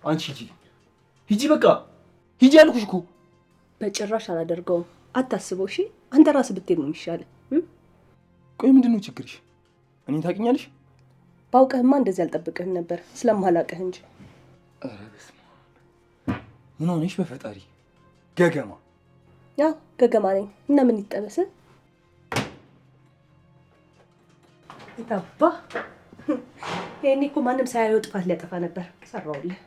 አንቺ ሂጂ በቃ ሂጂ አልኩሽ እኮ። በጭራሽ አላደርገውም። አታስበው እሺ። አንተ ራስህ ብትሄድ ነው የሚሻለው። ቆይ ምንድነው ችግርሽ? እኔን ታውቂኛለሽ? ባውቀህማ እንደዚህ አልጠብቅህም ነበር ስለማላውቅህ እንጂ። ኧረ በስመ አብ! ምን ሆነሽ በፈጣሪ? ገገማ። ያው ገገማ ነኝ እና ምን ይጠበስ? ይታባ ይሄኔ እኮ ማንም ሳያየው ጥፋት ሊያጠፋ ነበር። ሰራውልህ።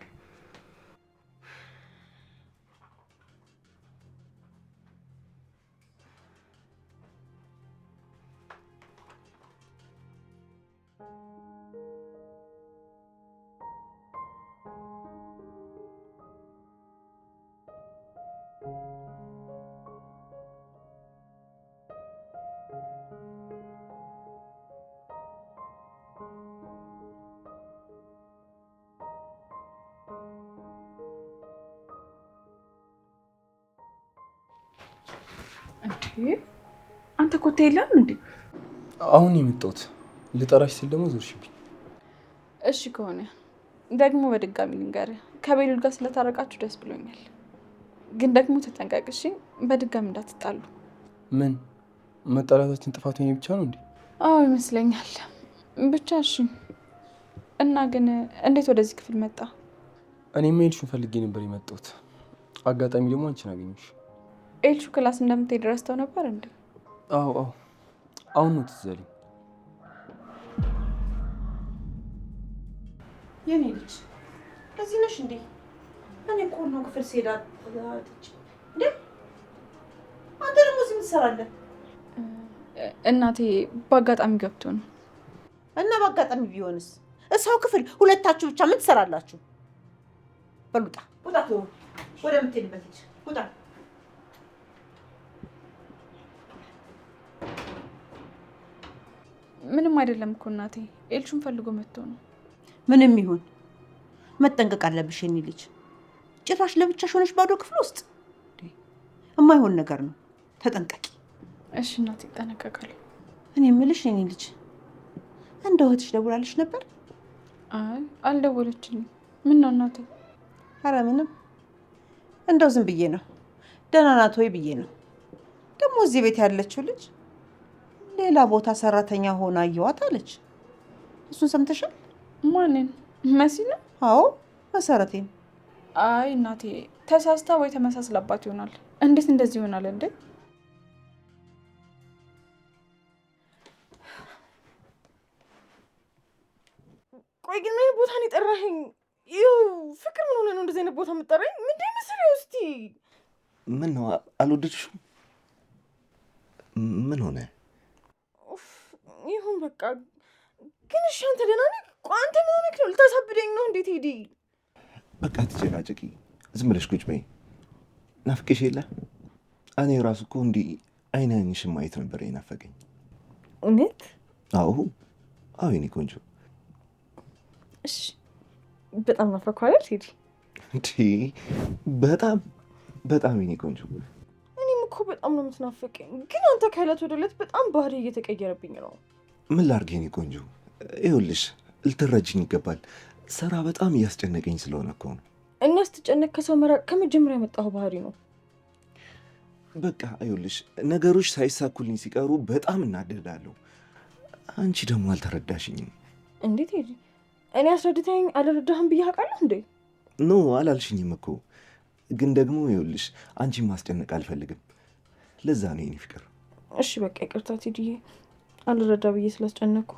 አንተ ኮቴ የለም እንዴ? አሁን የመጣሁት ልጠራሽ ስል ደግሞ ዞርሽብኝ። እሺ ከሆነ ደግሞ በድጋሚ ልንገርህ፣ ከቤሉል ጋር ስለታረቃችሁ ደስ ብሎኛል። ግን ደግሞ ተጠንቀቅሽ፣ በድጋሚ እንዳትጣሉ። ምን መጣላታችን ጥፋቱ የኔ ብቻ ነው እንዴ? አዎ ይመስለኛል። ብቻ እሺ። እና ግን እንዴት ወደዚህ ክፍል መጣ? እኔማ ኤልሹን ፈልጌ ነበር የመጣሁት። አጋጣሚ ደግሞ አንቺን አገኘሁሽ። ኤልሹ ክላስ እንደምትሄድ ረስተው ነበር እንዴ? አዎ አሁን ነው ትዝ አለኝ። የኔ ልጅ እዚህ ነሽ እንዴ? እኔ እኮ ነው ክፍል ስሄድ አትች እንዴ? አንተ ደግሞ እዚህ ምን ትሰራለህ? እናቴ በአጋጣሚ ገብቶ ነው። እና በአጋጣሚ ቢሆንስ? እሳው ክፍል ሁለታችሁ ብቻ ምን ትሰራላችሁ? በሉጣ ውጣ፣ ወደ ምትሄድበት ሂድ። ውጣ። ምንም አይደለም እኮ እናቴ፣ ኤልሹን ፈልጎ መጥቶ ነው። ምንም ይሁን መጠንቀቅ አለብሽ የኔ ልጅ። ጭራሽ ለብቻሽ ሆነሽ ባዶ ክፍል ውስጥ የማይሆን ነገር ነው። ተጠንቀቂ። እሺ እናቴ፣ እጠነቀቃለሁ። እኔ የምልሽ የኔ ልጅ እንደው እህትሽ ደውላለሽ ነበር? አይ አልደወለችልኝም። ምን ነው እናቴ? ኧረ ምንም፣ እንደው ዝም ብዬ ነው። ደህና ናት ወይ ብዬ ነው። ደግሞ እዚህ ቤት ያለችው ልጅ ሌላ ቦታ ሰራተኛ ሆና አየዋት አለች። እሱን ሰምተሻል? ማንን? መሲ ነው? አዎ መሰረቴን። አይ እናቴ ተሳስታ ወይ ተመሳስላባት ይሆናል። እንዴት እንደዚህ ይሆናል እንዴ? ቆይ ግን ምን ቦታ ነው የጠራኸኝ? ይኸው ፍቅር ምን ሆነ ነው እንደዚህ አይነት ቦታ የምጠራኝ? ምንድን መሰለኝ እስቲ ምን ነው አልወደድሽም? ምን ሆነ? ይሁን በቃ። ግን እሺ አንተ ደህና ነህ? ቆይ አንተ ምን ሆነህ ነው? ልታሳብደኝ ነው? እንዴት ሄዲ? በቃ ትጨቃጨቂ፣ ዝም ብለሽ ቁጭ በይ። ናፍቄሽ የለ? እኔ ራሱ እኮ እንዲህ አይን አይንሽን ማየት ነበር የናፈቀኝ። እውነት? አዎ የኔ ቆንጆ። እሺ በጣም ናፈኩህ አይደል ሄዲ? እንዴ በጣም በጣም የኔ ቆንጆ። እኔም እኮ በጣም ነው የምትናፈቀኝ። ግን አንተ ከዕለት ወደ ዕለት በጣም ባህሪ እየተቀየረብኝ ነው። ምን ላድርግ የኔ ቆንጆ? ይኸውልሽ ልትረጅኝ ይገባል። ስራ በጣም እያስጨነቀኝ ስለሆነ እኮ ነው። እና ስትጨነቅ ከሰው መራቅ ከመጀመሪያ የመጣሁ ባህሪ ነው። በቃ ይኸውልሽ ነገሮች ሳይሳኩልኝ ሲቀሩ በጣም እናደዳለሁ። አንቺ ደግሞ አልተረዳሽኝም። እንዴት ሄዲ? እኔ አስረድተኸኝ አልረዳህም ብዬ አውቃለሁ እንዴ? ኖ አላልሽኝም እኮ። ግን ደግሞ ይኸውልሽ አንቺን ማስጨነቅ አልፈልግም። ለዛ ነው የኔ ፍቅር። እሺ በቃ ይቅርታ ቴዲዬ፣ አልረዳ ብዬ ስላስጨነኩ።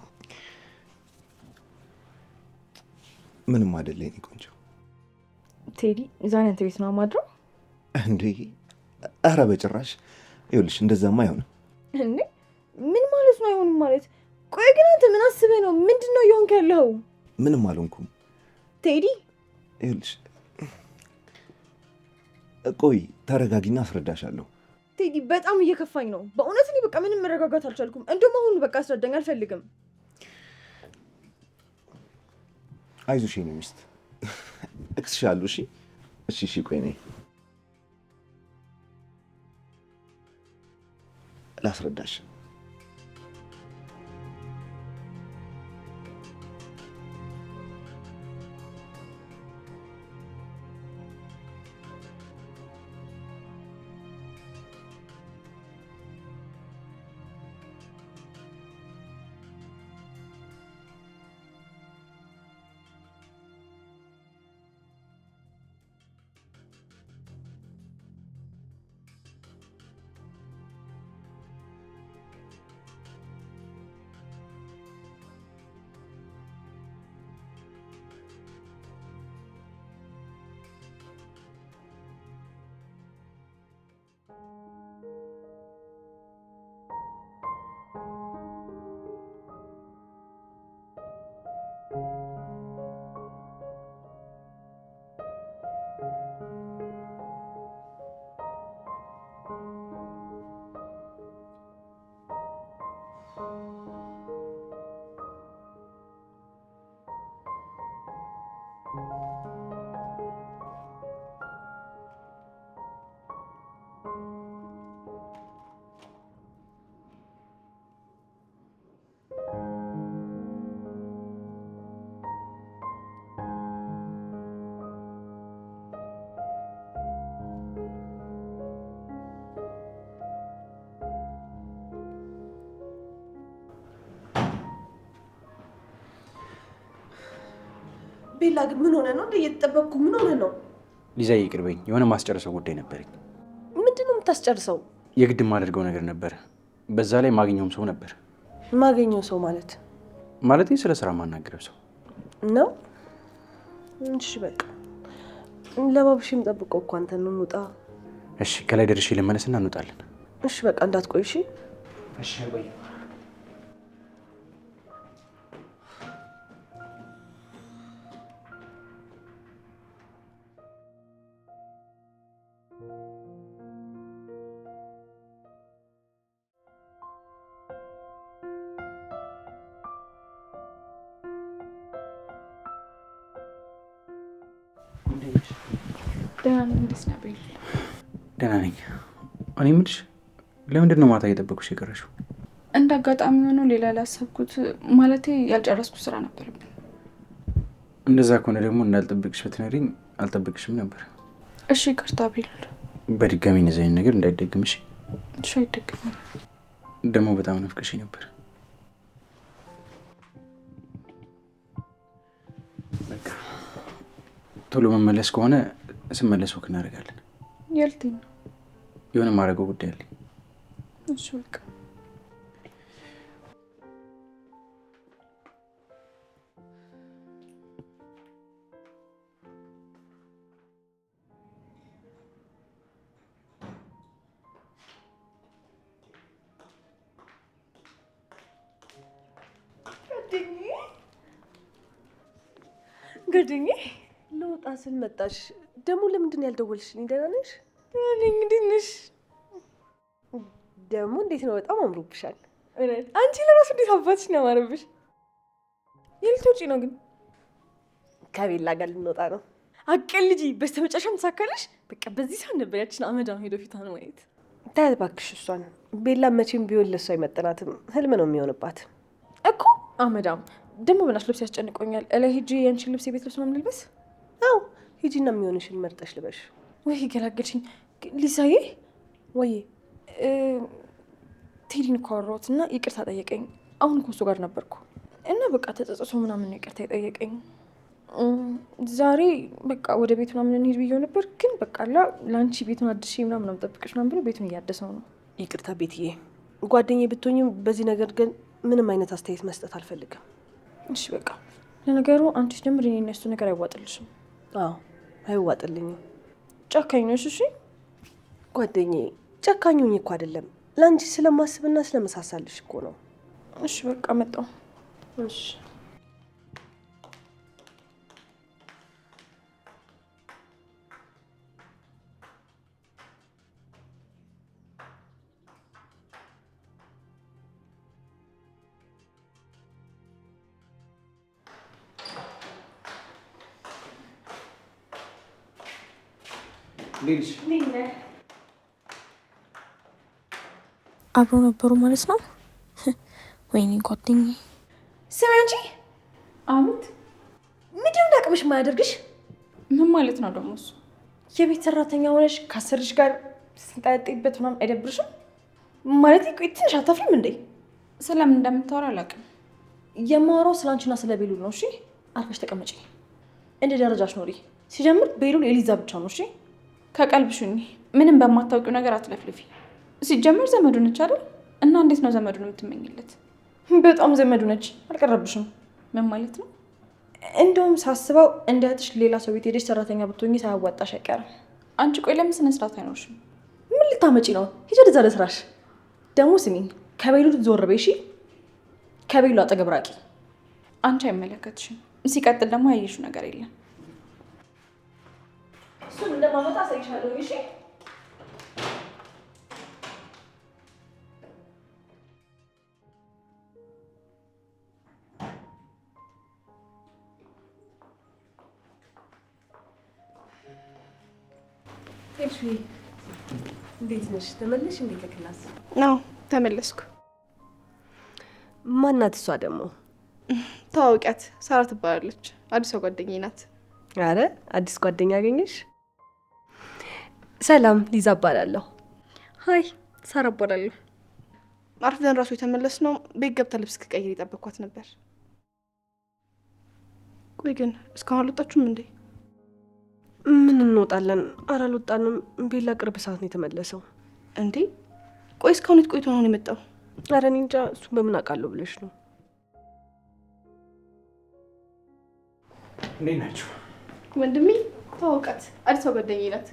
ምንም አይደለ የኔ ቆንጆ። ቴዲ ዛሬ አንተ ቤት ነው ማድረው እንዴ? ኧረ በጭራሽ። ይኸውልሽ እንደዛማ አይሆንም። እንዴ ምን ማለት ነው አይሆንም ማለት? ቆይ ግን አንተ ምን አስበህ ነው? ምንድን ነው እየሆንክ ያለኸው? ምንም አልሆንኩም ቴዲ። ይኸውልሽ ቆይ ተረጋጊና አስረዳሻለሁ። ቴዲ በጣም እየከፋኝ ነው በእውነት። እኔ በቃ ምንም መረጋጋት አልቻልኩም። እንደውም አሁን በቃ አስረዳኝ፣ አልፈልግም። አይዞሽ የኔ ሚስት እክስሻለሁ። እሺ ቆይ ነይ ላስረዳሽ። ቤላ ግን ምን ሆነ ነው? እንደ እየተጠበቅኩ ምን ሆነ ነው? ሊዛ ይቅርበኝ፣ የሆነ ማስጨርሰው ጉዳይ ነበረኝ። ምንድን ነው የምታስጨርሰው? የግድ የማደርገው ነገር ነበረ። በዛ ላይ ማግኘውም ሰው ነበር። ማገኘው ሰው ማለት ስለ ስራ ማናገረው ሰው ነው? እሺ በቃ ለባብሽም ጠብቀው እኮ አንተን ነው። እንውጣ። እሺ ከላይ ደርሼ ልመለስና እንውጣለን። እሺ በቃ እንዳትቆይ። እሺ እሺ ቆይ። ደህና ነኝ። እንዴት ነህ ቤል? ደህና ነኝ። እኔ የምልሽ ለምንድን ነው ማታ እየጠበኩሽ የቀረሽው? እንደ አጋጣሚ ሆኖ ሌላ ላሰብኩት ማለቴ ያልጨረስኩት ስራ ነበረብኝ። እንደዛ ከሆነ ደግሞ እንዳልጠብቅሽ ብትነግሪኝ አልጠብቅሽም ነበር። እሺ ይቅርታ ቤል። በድጋሚ እንደዚህ አይነት ነገር እንዳይደግምሽ። እሺ አይደግምም። ደግሞ በጣም ናፍቀሽኝ ነበር። በቃ ቶሎ መመለስ ከሆነ ስመለስ ወክ እናደርጋለን። የልትኝ ነው? የሆነ ማድረገው ጉዳይ አለኝ። እሺ በቃ ገድኝ ለወጣ ስል መጣሽ። ደግሞ ለምንድን ነው ያልደወልሽልኝ? ደህና ነሽ? እኔ እንግዲህ ነሽ ደግሞ እንዴት ነው? በጣም አምሮብሻል። አንቺ ለራሱ እንዴት አባትሽ ነው ያማረብሽ። የልት ውጪ ነው ግን? ከቤላ ጋር ልንወጣ ነው። አቀል ልጅ በስተመጨረሻም ተሳካለሽ። በቃ በዚህ ሰዓት ነበር ያችን አመዳም ሄዶ ፊቷን ማየት። ታያት እባክሽ እሷን። ቤላ መቼም ቢሆን ለእሷ አይመጥናትም። ህልም ነው የሚሆንባት እኮ አመዳም። ደግሞ በናሽ ልብስ ያስጨንቆኛል። እላይ ሂጂ የአንቺን ልብስ የቤት ልብስ ምናምን ልበስ። አዎ ሂጂና የሚሆንሽን መርጠሽ ልበሽ። ወይ ገላገልሽኝ ሊሳዬ። ወይ ቴዲን እኮ አወራሁት እና ይቅርታ ጠየቀኝ። አሁን እኮ እሱ ጋር ነበርኩ እና በቃ ተጸጽቶ ምናምን ነው ይቅርታ የጠየቀኝ። ዛሬ በቃ ወደ ቤት ምናምን እንሂድ ብዬው ነበር፣ ግን በቃ ለአንቺ ቤቱን አድሼ ምናምን ነው የምጠብቅሽ ምናምን ብሎ ቤቱን እያደሰው ነው። ይቅርታ ቤትዬ፣ ጓደኛዬ ብትሆኝም በዚህ ነገር ግን ምንም አይነት አስተያየት መስጠት አልፈልግም። እሺ በቃ ለነገሩ አንቺ ጀምር፣ እኔ እነሱ ነገር አይዋጥልሽም። አዎ አይዋጥልኝም። ጨካኝ ነሽ። እሺ ጓደኛዬ፣ ጨካኙኝ እኮ አይደለም ለአንቺ ስለማስብና ስለመሳሳልሽ እኮ ነው። እሺ በቃ መጣሁ። እሺ ሌሊሽ አብሮ ነበሩ ማለት ነው። ወይኔ ጓደኛዬ። ስሚ አንቺ። አቤት። ምንድን ነው አቅምሽ የማያደርግሽ? ምን ማለት ነው ደግሞ እሱ? የቤት ሰራተኛ ሆነሽ ከአስርሽ ጋር ስንጠያጤበት ምናምን አይደብርሽም? ማለት ቆይ ትንሽ አታፍሪም እንዴ? ስለምን እንደምታወራ አላውቅም። የማወራው ስለ አንቺና ስለ ቤሉል ነው። እሺ አርፈሽ ተቀመጪ። እንደ ደረጃሽ ኖሪ። ሲጀምር ቤሉል የሊዛ ብቻ ነው። እሺ ከቀልብሽኝ ምንም በማታውቂው ነገር አትለፍልፊ። ሲጀመር ዘመዱ ነች አይደል? እና እንዴት ነው ዘመዱን የምትመኝለት? በጣም ዘመዱ ነች። አልቀረብሽም። ምን ማለት ነው? እንደውም ሳስበው እንዳትሽ ሌላ ሰው ቤት ሄደሽ ሰራተኛ ብትሆኚ ሳያዋጣሽ አይቀርም። አንቺ ቆይ ለምን ስነ ስርዓት አይኖርሽም? ምን ልታመጪ ነው? ሂጂ ወደዛ ለስራሽ። ደግሞ ስሚኝ፣ ከቤሉል ዞር በይ እሺ። ከቤሉ አጠገብ ራቂ። አንቺ አይመለከትሽም። ሲቀጥል ደግሞ ያየሽው ነገር የለም። እሱን እንደማመጣ አሳይሻለሁ። እሺ እንዴት ነሽ? ተመለሽ? እንዴት ከክላስ ነው? ተመለስኩ። ማናት እሷ ደግሞ? ታዋቂያት ሳራ ትባላለች። አዲሷ ጓደኛዬ ናት። አረ አዲስ ጓደኛ አገኘሽ? ሰላም፣ ሊዛ እባላለሁ። ሀይ፣ ሳራ እባላለሁ። አርፍደን ራሱ የተመለስነው ቤት ገብታ ልብስ ከቀይር የጠበኳት ነበር። ቆይ ግን እስካሁን አልወጣችሁም እንዴ? ምን እንወጣለን? ኧረ አልወጣንም። ቤላ ቅርብ ሰዓት ነው የተመለሰው። እንዴ ቆይ እስካሁን የት ቆይቶ ነው የመጣው? ኧረ እኔ እንጃ፣ እሱን በምን አውቃለሁ ብለሽ ነው? እንዴት ናችሁ? ወንድሜ ተዋውቃት፣ አዲሷ ጓደኛዬ ናት።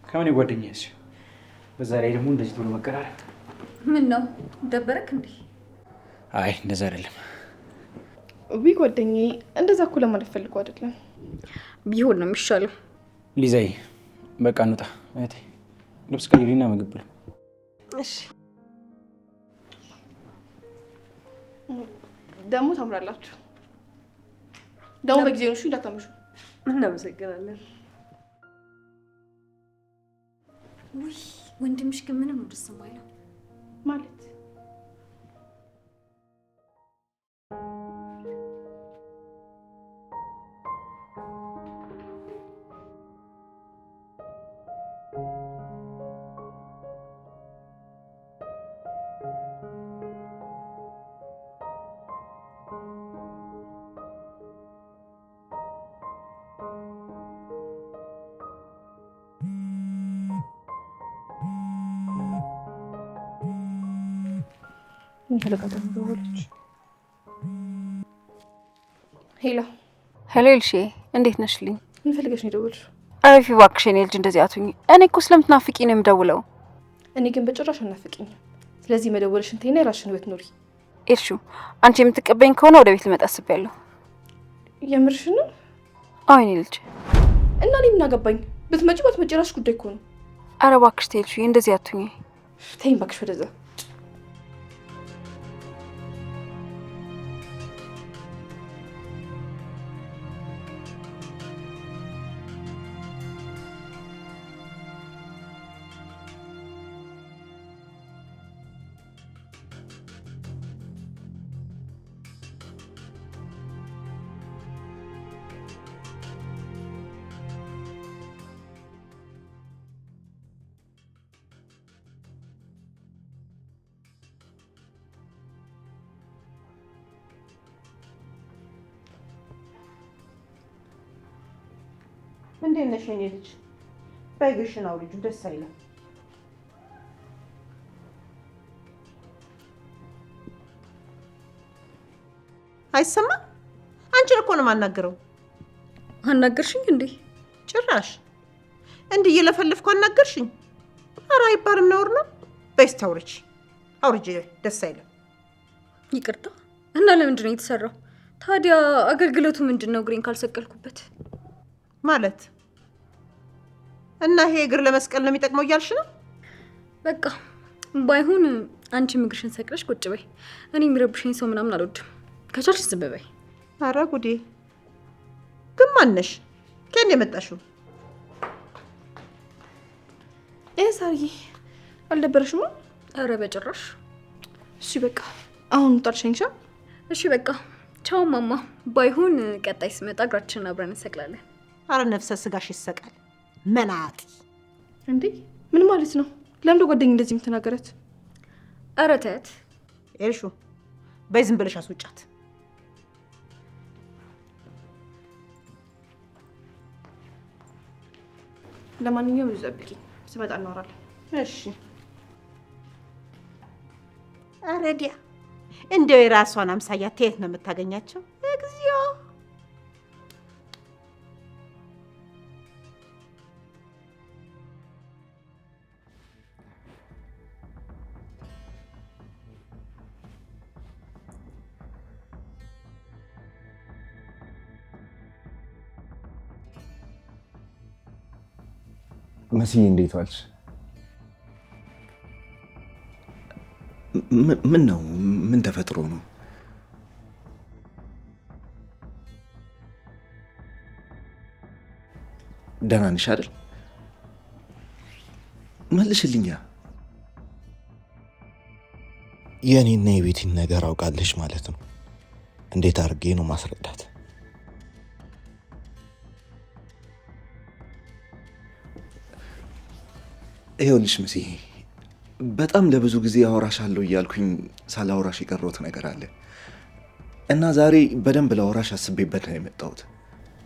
ከምን ጓደኛዬ? በዛ ላይ ደግሞ እንደዚህ ብሎ መቀራረብ ምን ነው ደበረክ እንዴ? አይ እንደዛ አይደለም። ዊ ጓደኛዬ እንደዛ እኮ ለማለት ፈልጎ አይደለም። ቢሆን ነው የሚሻለው። ሊዛዬ በቃ እንውጣ። እህቴ ልብስ ቀይሪና ምግብ ብሉ። እሺ። ደግሞ ታምራላችሁ። ደግሞ በጊዜ ነው እንዳታመሹ። እናመሰግናለን። ውይ ወንድምሽ ግን ምንም ነው ደስ የማይለው ማለት ሄሎ ሄሎ ኤልሼ፣ እንዴት ነሽልኝ? ምን ፈልገሽ ነው የደወልሽው? አረፊ እባክሽ የኔ ልጅ፣ እንደዚህ አትሁኝ። እኔ እኮ ስለምትናፍቂ ነው የምደውለው። እኔ ግን በጭራሽ አናፍቅኝ። ስለዚህ መደወልሽን ተይና የራስሽን ህይወት ኑሪ። ኤልሹ፣ አንቺ የምትቀበይኝ ከሆነ ወደ ቤት ልመጣ አስቤያለሁ። የምርሽን ነው? አዎ የኔ ልጅ። እና እኔ ምን አገባኝ? ብትመጪ ባትመጪ የራስሽ ጉዳይ እኮ ነው። አረ እባክሽ ኤልሹ፣ እንደዚህ አትሁኝ። ተይኝ እባክሽ ወደዛ። እንዴት ነሽ የኔ ልጅ? ባይግሽን አውርጁ፣ ደስ አይልም። አይሰማም? አንቺን እኮ ነው የማናገረው። አናገርሽኝ እንዴ? ጭራሽ እንዲህ እየለፈልፍኩ አናገርሽኝ? ኧረ አይባልም፣ ነውር ነው። በይስ ታውርጂ፣ አውርጂ፣ ደስ አይልም። ይቅርታ። እና ለምንድን ነው የተሰራው ታዲያ? አገልግሎቱ ምንድን ነው? እግሬን ካልሰቀልኩበት ማለት እና ይሄ እግር ለመስቀል ነው የሚጠቅመው እያልሽ ነው? በቃ ባይሆን አንቺም እግርሽን ሰቅለሽ ቁጭ በይ። እኔ የሚረብሽኝ ሰው ምናምን አልወድም። ከቻልሽ ዝም በይ። ኧረ ጉዴ! ግን ማነሽ? ከኔ የመጣሽው? ሳርዬ አልደበረሽም? ኧረ በጭራሽ። እሺ በቃ አሁን ጣልሽኝሻ። እሺ በቃ ቻው ማማ። ባይሆን ቀጣይ ስመጣ እግራችንን አብረን እንሰቅላለን። ኧረ ነፍሰ ስጋሽ ይሰቃል። መናጢ! እንዴ ምን ማለት ነው? ለምንድን ጓደኛዬ እንደዚህ የምትናገረት? ኧረ ተያት ኤልሹ፣ በይ ዝም ብለሽ አስውጫት። ለማንኛውም ልዘብቂኝ፣ ስመጣ እናወራለን። እሺ። ኧረ ዲያ እንደው የራሷን አምሳያ ተየት ነው የምታገኛቸው? እግዚኦ! መስዬ እንዴት ዋልሽ? ምን ነው? ምን ተፈጥሮ ነው? ደህና ነሽ አይደል? መልሽልኛ። የእኔና የቤቲን ነገር አውቃለሽ ማለት ነው? እንዴት አድርጌ ነው ማስረዳት? ይኸውልሽ መስዬ፣ በጣም ለብዙ ጊዜ አወራሻለሁ እያልኩኝ ሳላወራሽ የቀረሁት ነገር አለ። እና ዛሬ በደንብ ላወራሽ አስቤበት ነው የመጣሁት።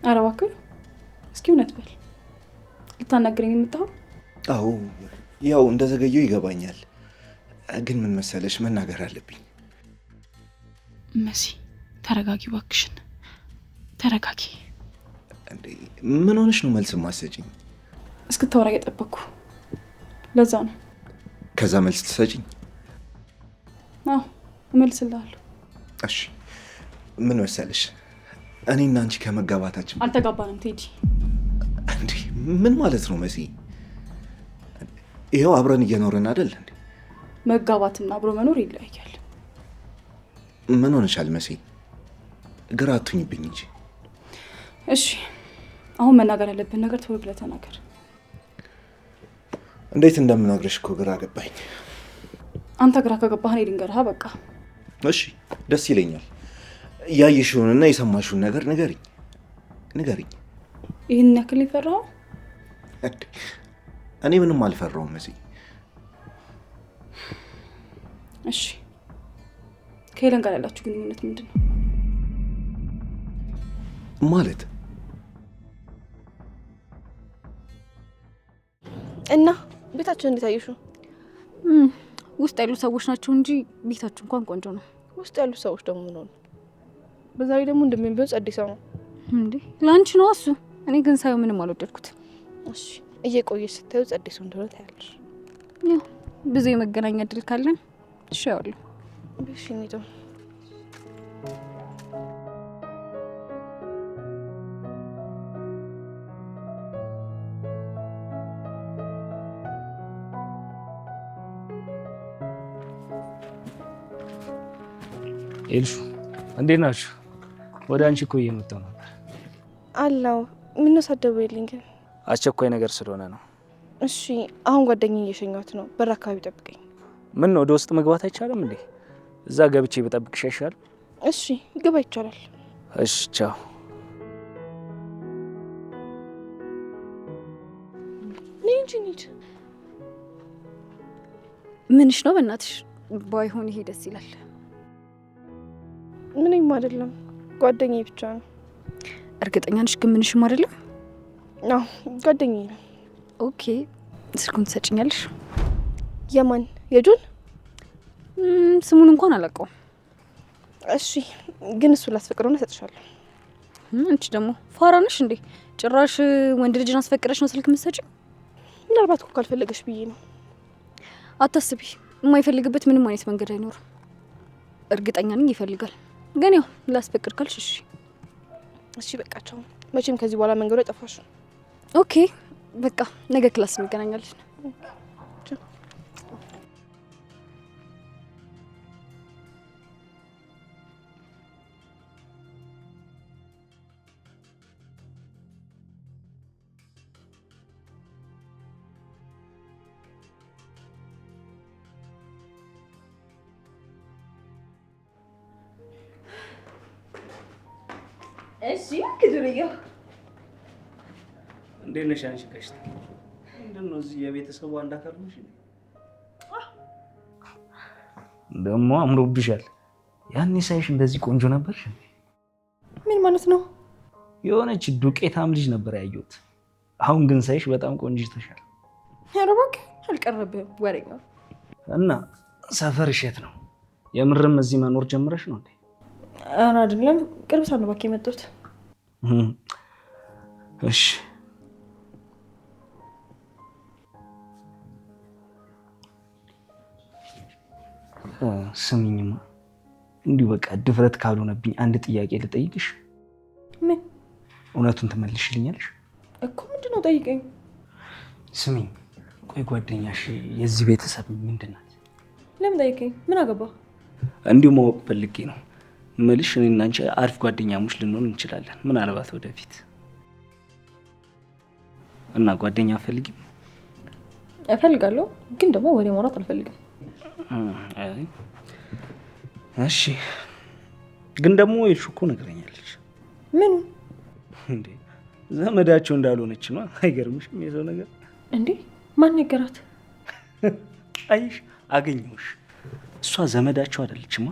ኧረ እባክህ እስኪ እውነት በል። ልታናግረኝ የመጣኸው? አዎ ያው እንደዘገየው ይገባኛል፣ ግን ምን መሰለሽ መናገር አለብኝ። መሲ ተረጋጊ እባክሽን ተረጋጊ። እንዴ ምን ሆነሽ ነው መልስ ማሰጪኝ? እስክታወራ እየጠበቅኩ ለዛ ነው። ከዛ መልስ ትሰጪኝ? አዎ እመልስልሃለሁ። እሺ ምን መሰለሽ እኔና አንቺ ከመጋባታችን አልተጋባንም ቴዲ። እንዴ ምን ማለት ነው መሲ? ይኸው አብረን እየኖርን አይደል እንዴ? መጋባትና አብሮ መኖር ይለያያል። ምን ሆነሻል መሲ? ግራ አትሁኝብኝ እንጂ። እሺ አሁን መናገር ያለብን ነገር ቶሎ ብለህ ተናገር። እንዴት እንደምናግርሽ እኮ ግራ ገባኝ። አንተ ግራ ከገባህ እኔ ልንገርህ በቃ። እሺ ደስ ይለኛል። ያየሽውንና የሰማሽውን ነገር ንገሪኝ። ይህን ያክል ይፈራው? እኔ ምንም አልፈራውም መሲ። እሺ ከሄለን ጋር ያላችሁ ግንኙነት ምንድን ነው? ማለት እና ቤታችን እንዴት አየሽው? ውስጥ ያሉ ሰዎች ናቸው እንጂ ቤታችሁ እንኳን ቆንጆ ነው። ውስጥ ያሉ ሰዎች ደግሞ ምን ሆነ? በዛ ላይ ደግሞ እንደሚበልጽ አዲስ ነው እንዴ? ላንቺ ነው እሱ። እኔ ግን ሳይው ምንም አልወደድኩት። እሺ እየቆየሽ ስታዩ አዲስ እንደሆነ ታያለሽ። ያው ብዙ የመገናኛ እድል ካለን እሺ ያውለው። እሺ ነው ኤልሹ እንዴት ናችሁ? ወደ አንቺ እኮ እየመጣሁ ነበር። አላው ምን ነው ሳትደውይልኝ ግን? አስቸኳይ ነገር ስለሆነ ነው። እሺ አሁን ጓደኛዬ እየሸኛት ነው። በር አካባቢ ጠብቀኝ። ምን ነው ወደ ውስጥ መግባት አይቻልም እንዴ? እዛ ገብቼ በጠብቅሽ ይሻላል? እሺ ግባ ይቻላል። እሺ ቻው። ነኝ ምንሽ ነው በእናትሽ? ባይሆን ይሄ ደስ ይላል። ምንም አይደለም፣ ጓደኛዬ ብቻ ነው። እርግጠኛ ነሽ ግን ምንሽም አይደለም? አዎ ጓደኛዬ ነው። ኦኬ ስልኩን ትሰጭኛለሽ? የማን? የጆን? ስሙን እንኳን አላውቀውም። እሺ ግን እሱ ላስፈቅደውና እሰጥሻለሁ። አንቺ ደግሞ ፋራ ነሽ እንዴ? ጭራሽ ወንድ ልጅን አስፈቅደሽ ነው ስልክ የምትሰጪው? ምናልባት እኮ ካልፈለገሽ ብዬ ነው። አታስቢ፣ የማይፈልግበት ምንም አይነት መንገድ አይኖርም። እርግጠኛ ነኝ ይፈልጋል። ግን ያው ላስፈቅድ ካልሽ እሺ። እሺ በቃ ቻው። መቼም ከዚህ በኋላ መንገዱ አይጠፋሽ። ኦኬ በቃ ነገ ክላስ እንገናኛለን። እሺ ከዱርያ እንዴት ነሽ አንቺ? ቀሽታ ምንድን ነው እዚህ የቤተሰቡ አንድ አካል ነሽ? ደግሞ አምሮብሻል። ያኔ ሳይሽ እንደዚህ ቆንጆ ነበርሽ። ምን ማለት ነው? የሆነች ዱቄታም ልጅ ነበር ያየሁት። አሁን ግን ሳይሽ በጣም ቆንጅተሻል። ኧረ እባክህ አልቀረብህም ወሬኛ። እና ሰፈርሽ የት ነው? የምርም እዚህ መኖር ጀምረሽ ነው እንዴ? ኧረ አይደለም፣ ቅርብ ሰዓት ነው እባክህ የመጣሁት። እሺ ስሚኝማ፣ እንዲሁ በቃ ድፍረት ካልሆነብኝ አንድ ጥያቄ ልጠይቅሽ። ምን? እውነቱን ትመልሽልኛለሽ እኮ? ምንድን ነው? ጠይቀኝ። ስሚኝ፣ ቆይ ጓደኛሽ የዚህ ቤተሰብ ምንድን ናት? ለምን ጠይቀኝ? ምን አገባ? እንዲሁ ማወቅ ፈልጌ ነው ምልሽ። እኔና አንቺ አሪፍ ጓደኛሞች ልንሆን እንችላለን ምናልባት ወደፊት። እና ጓደኛ አፈልጊም? እፈልጋለሁ፣ ግን ደግሞ ወሬ ማውራት አልፈልግም። እሺ፣ ግን ደግሞ ኤልሹ እኮ ነግረኛለች። ምኑ? እንዴ ዘመዳቸው እንዳልሆነች ነው። አይገርምሽም? የሰው ነገር እንዴ ማን ነገራት? አይሽ አገኘሁሽ። እሷ ዘመዳቸው አይደለችማ።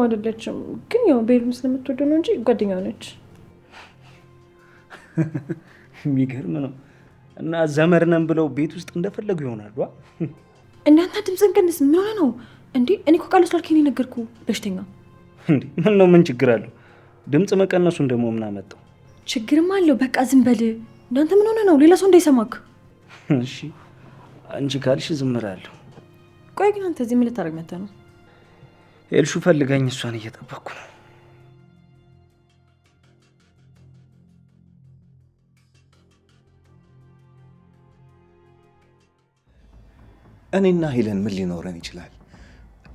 አይደለችም፣ ግን ያው ቤሉን ስለምትወደው ነው እንጂ ጓደኛው ነች። የሚገርም ነው። እና ዘመድ ነን ብለው ቤት ውስጥ እንደፈለጉ ይሆናሉ። እናንተ ድምፅን ቀንስ። ምን ሆነ ነው እንዴ? እኔ እኮ ቃል ስላልከኝ ነው የነገርኩህ። በሽተኛ እንዴ! ምን ነው? ምን ችግር አለው? ድምፅ መቀነሱን ደግሞ ምን አመጣው? ችግርም አለው። በቃ ዝም በል። እናንተ ምን ሆነ ነው? ሌላ ሰው እንዳይሰማክ። እሺ አንቺ ካልሽ ዝም እላለሁ። ቆይ ግን አንተ እዚህ ምን ልታደርግ መተህ ነው? ኤልሹ ፈልጋኝ እሷን እየጠበቅኩ ነው። እኔና ሄለን ምን ሊኖረን ይችላል?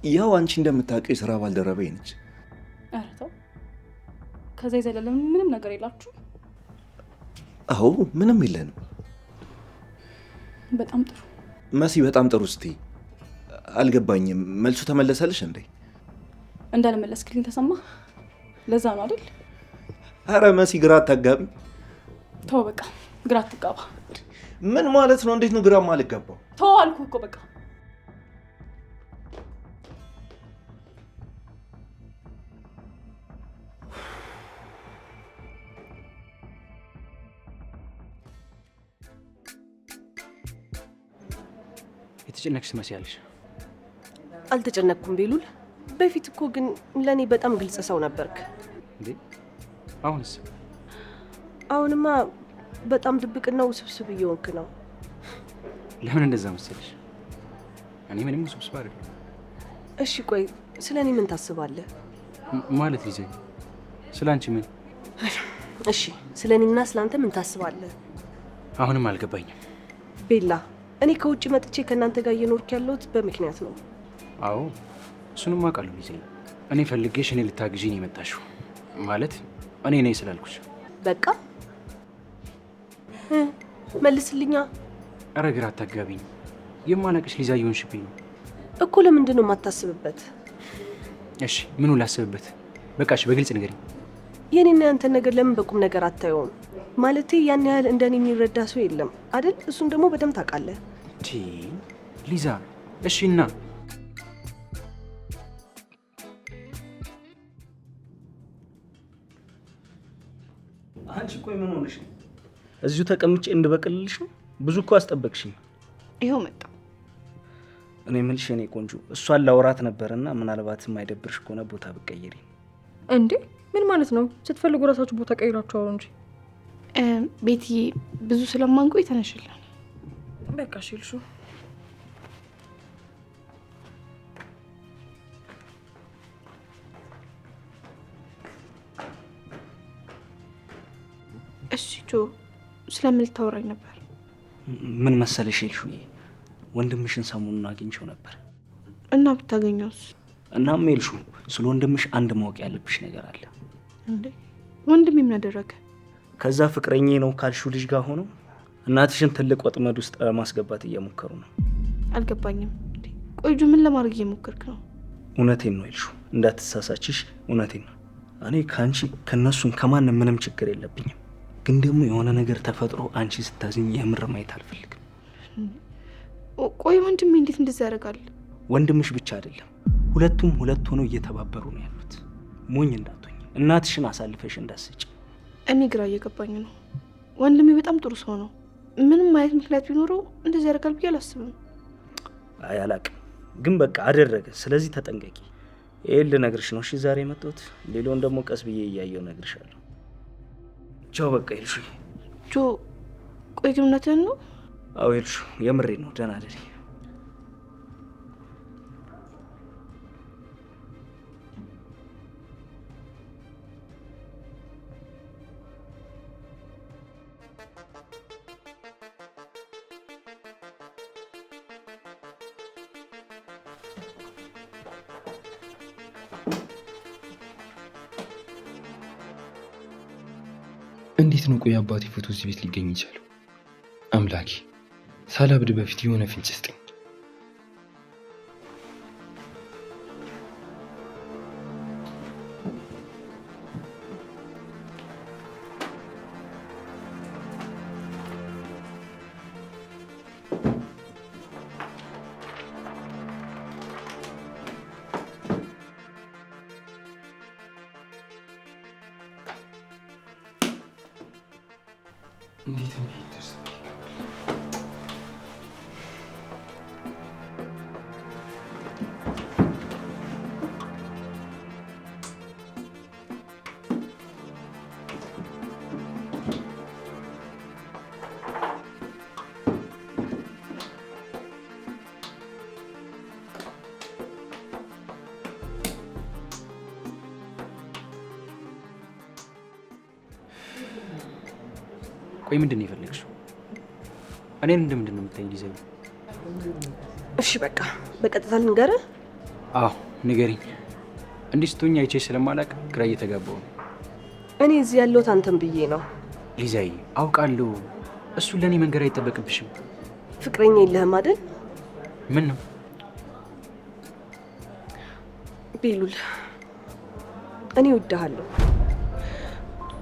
ያው አንቺ እንደምታውቂው የስራ ባልደረባዬ ነች። ኧረ ተው፣ ከዛ የዘለለ ምንም ነገር የላችሁ? አዎ ምንም የለንም። በጣም ጥሩ መሲ፣ በጣም ጥሩ። እስቲ አልገባኝም፣ መልሱ ተመለሰልሽ እንዴ? እንዳልመለስክልኝ ተሰማ። ለዛ ነው አይደል? አረ መሲ፣ ግራ አታጋቢ። ተው በቃ፣ ግራ አትጋባ። ምን ማለት ነው? እንዴት ነው ግራ ማልገባው? ተው አልኩህ እኮ በቃ። የተጨነቅሽ ትመስያለሽ። አልተጨነቅኩም ቤሉል። በፊት እኮ ግን ለእኔ በጣም ግልጽ ሰው ነበርክ። እንዴ አሁንስ? አሁንማ በጣም ድብቅና ውስብስብ እየሆንክ ነው። ለምን እንደዛ መሰለሽ? እኔ ምንም ውስብስብ አይደለም። እሺ ቆይ ስለ እኔ ምን ታስባለህ? ማለት ሊዜ ስለ አንቺ ምን? እሺ ስለ እኔና ስለ አንተ ምን ታስባለህ? አሁንም አልገባኝም። ቤላ፣ እኔ ከውጭ መጥቼ ከእናንተ ጋር እየኖርክ ያለሁት በምክንያት ነው። አዎ እሱንም አውቃለሁ ሊዜ። እኔ ፈልጌሽ እኔ ልታግዢኝ የመጣሽው ማለት እኔ ነኝ ስላልኩሽ። በቃ መልስልኛ። ኧረ ግራ አታጋቢኝ። የማላቅሽ ሊዛ እየሆንሽብኝ ነው እኮ። ለምንድን ነው የማታስብበት? እሺ ምኑ ላስብበት? በቃሽ በግልጽ ንገሪኝ። የኔና ያንተን ነገር ለምን በቁም ነገር አታየውም? ማለቴ ያን ያህል እንደኔ የሚረዳ ሰው የለም አይደል? እሱን ደግሞ በደንብ ታውቃለህ። ሊዛ እሺ እና አንቺ ቆይ ምን ሆነሽ ነው? እዚሁ ተቀምጬ እንድበቅልልሽ ነው? ብዙ እኮ አስጠበቅሽኝ። ይኸው መጣ። እኔ የምልሽ የኔ ቆንጆ እሷን ላውራት ነበርና ምናልባት የማይደብርሽ ከሆነ ቦታ ብትቀይሪ። እንዴ ምን ማለት ነው? ስትፈልጉ ራሳችሁ ቦታ ቀይራችሁ አውሩ እንጂ። ቤቲ ብዙ ስለማንቆይ ተነሽልን። በቃ እሺ ኤልሹ። እሺ ጆ፣ ስለምን ልታወራኝ ነበር? ምን መሰለሽ ኤልሹዬ፣ ወንድምሽን ሰሞኑን አግኝቼው ነበር። እና ብታገኘውስ? እናም ኤልሹ ስለ ወንድምሽ አንድ ማወቅ ያለብሽ ነገር አለ። እንዴ ወንድሜ ምን አደረገ? ከዛ ፍቅረኛ ነው ካልሽው ልጅ ጋር ሆነው እናትሽን ትልቅ ወጥመድ ውስጥ ማስገባት እየሞከሩ ነው። አልገባኝም። ቆይ ጆ ምን ለማድረግ እየሞከርክ ነው? እውነቴን ነው ኤልሹ፣ እንዳትሳሳችሽ፣ እውነቴን ነው። እኔ ከአንቺ ከነሱም ከማንም ምንም ችግር የለብኝም። ግን ደግሞ የሆነ ነገር ተፈጥሮ አንቺ ስታዝኝ የምር ማየት አልፈልግም። ቆይ ወንድሜ እንዴት እንደዛ ያደርጋል? ወንድምሽ ብቻ አይደለም፣ ሁለቱም ሁለት ሆነው እየተባበሩ ነው ያሉት። ሞኝ እንዳትሆኝ፣ እናትሽን አሳልፈሽ እንዳትሰጪ። እኔ ግራ እየገባኝ ነው። ወንድሜ በጣም ጥሩ ሰው ነው። ምንም አይነት ምክንያት ቢኖረው እንደዚህ ያደርጋል ብዬ አላስብም። አይ አላቅም፣ ግን በቃ አደረገ። ስለዚህ ተጠንቀቂ። ይሄን ልነግርሽ ነው እሺ ዛሬ የመጣሁት። ሌላውን ደግሞ ቀስ ብዬ እያየሁ እነግርሻለሁ። ቻው በቃ ኤልሹ። ጆ ቆይ ግን እውነትህን ነው? አዎ ኤልሹ የምሬ ነው። ደህና ደሪ። እንዴት ነው ቆይ አባቴ ፎቶ እዚህ ቤት ሊገኝ ይችላል? አምላኬ ሳላብድ በፊት የሆነ ፍንጭ ስጠኝ። እንዴት እንደይደርስ ቆይ ምንድን ነው የፈለግሽው? እኔን እንደምንድን ነው የምታይኝ ሊዘኝ? እሺ በቃ በቀጥታ ልንገርህ። አዎ ንገሪኝ። እንዲህ ስትሆኝ አይቼ ስለማላውቅ ግራ እየተጋባሁ ነው። እኔ እዚህ ያለሁት አንተን ብዬ ነው። ሊዛይ አውቃለሁ። እሱን ለእኔ መንገድ አይጠበቅብሽም። ፍቅረኛ የለህም አይደል? ምን ነው ቤሉል፣ እኔ እወድሃለሁ።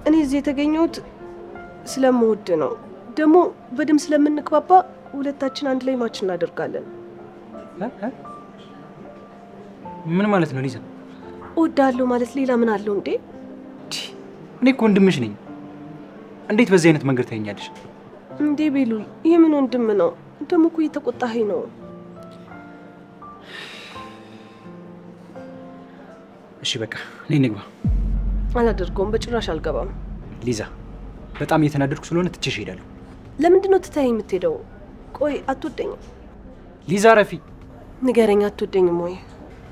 እኔ እዚህ የተገኘሁት ስለምወድ ነው። ደግሞ በደም ስለምንግባባ ሁለታችን አንድ ላይ ማች እናደርጋለን። ምን ማለት ነው ሊዛ? እወድሃለሁ ማለት ሌላ ምን አለው እንዴ? እኔ እኮ ወንድምሽ ነኝ። እንዴት በዚህ አይነት መንገድ ታየኛለሽ እንዴ? ቤሉል፣ ይህ ምን ወንድም ነው? ደግሞ እኮ እየተቆጣኸኝ ነው። እሺ በቃ እኔ እንግባ። አላደርገውም፣ በጭራሽ አልገባም። ሊዛ በጣም እየተናደድኩ ስለሆነ ትቼሽ እሄዳለሁ። ለምንድን ነው ትተኸኝ የምትሄደው? ቆይ አትወደኝም? ሊዛ ረፊ ንገረኝ፣ አትወደኝም ወይ?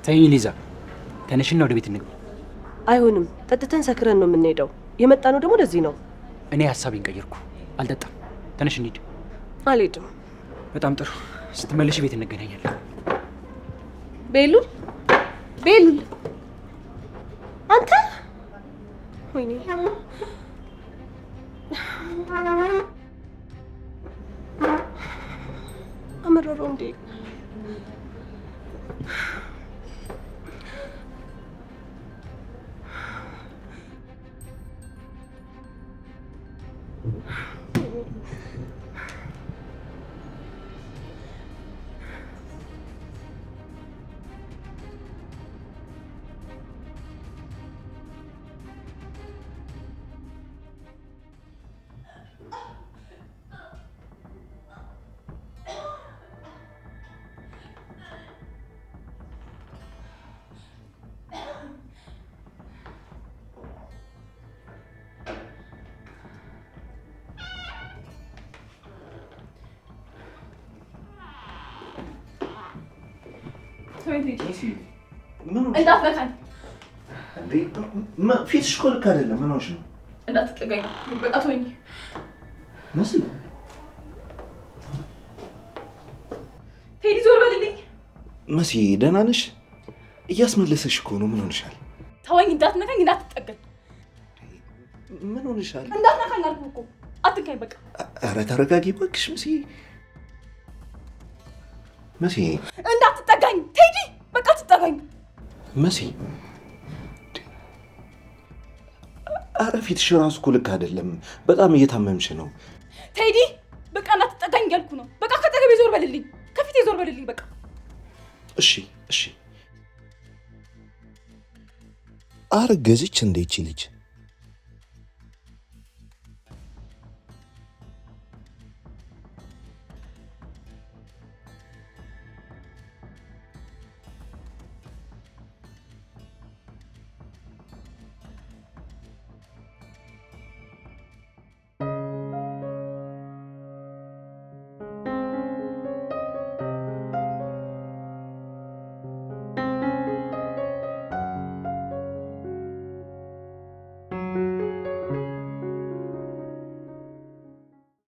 ተይኝ ሊዛ፣ ተነሽና ወደ ቤት እንግባ። አይሆንም፣ ጠጥተን ሰክረን ነው የምንሄደው። የመጣ ነው ደግሞ ለዚህ ነው። እኔ ሀሳቤን ቀየርኩ፣ አልጠጣም። ተነሽ እንሂድ። አልሄድም። በጣም ጥሩ፣ ስትመለሽ ቤት እንገናኛለን። ቤሉል፣ ቤሉል፣ አንተ ወይኔ አመረረው እንዴ? እንዳትነካኝ። ፊትሽ እኮ ልክ አይደለም። ምን ሆነሽ ነው? እንዳትጠጋኝ። በቃ ተወኝ። መሲ ቴዲ ዞር በልልኝ። መሲ ደህና ነሽ? እያስመለሰሽ እኮ ነው። ምን ሆነሻል? ተወኝ። እንዳትነካኝ፣ እንዳትጠጋኝ። ምን ሆነሻል? እንዳትነካኝ አልኩህ እኮ። አትንካኝ በቃ። ኧረ ተረጋጊ እባክሽ መሲ። መሲ እንዳትጠጋኝ ቴዲ፣ በቃ አትጠጋኝ። መሲ ኧረ ፊትሽ ራሱ እኮ ልክ አይደለም። በጣም እየታመምሽ ነው። ቴዲ በቃ እንዳትጠጋኝ እያልኩ ነው። በቃ ከአጠገቤ ዞር በልልኝ፣ ከፊቴ ዞር በልልኝ በቃ። እሺ እሺ። አረገዘች እንዴ ይቺ ልጅ?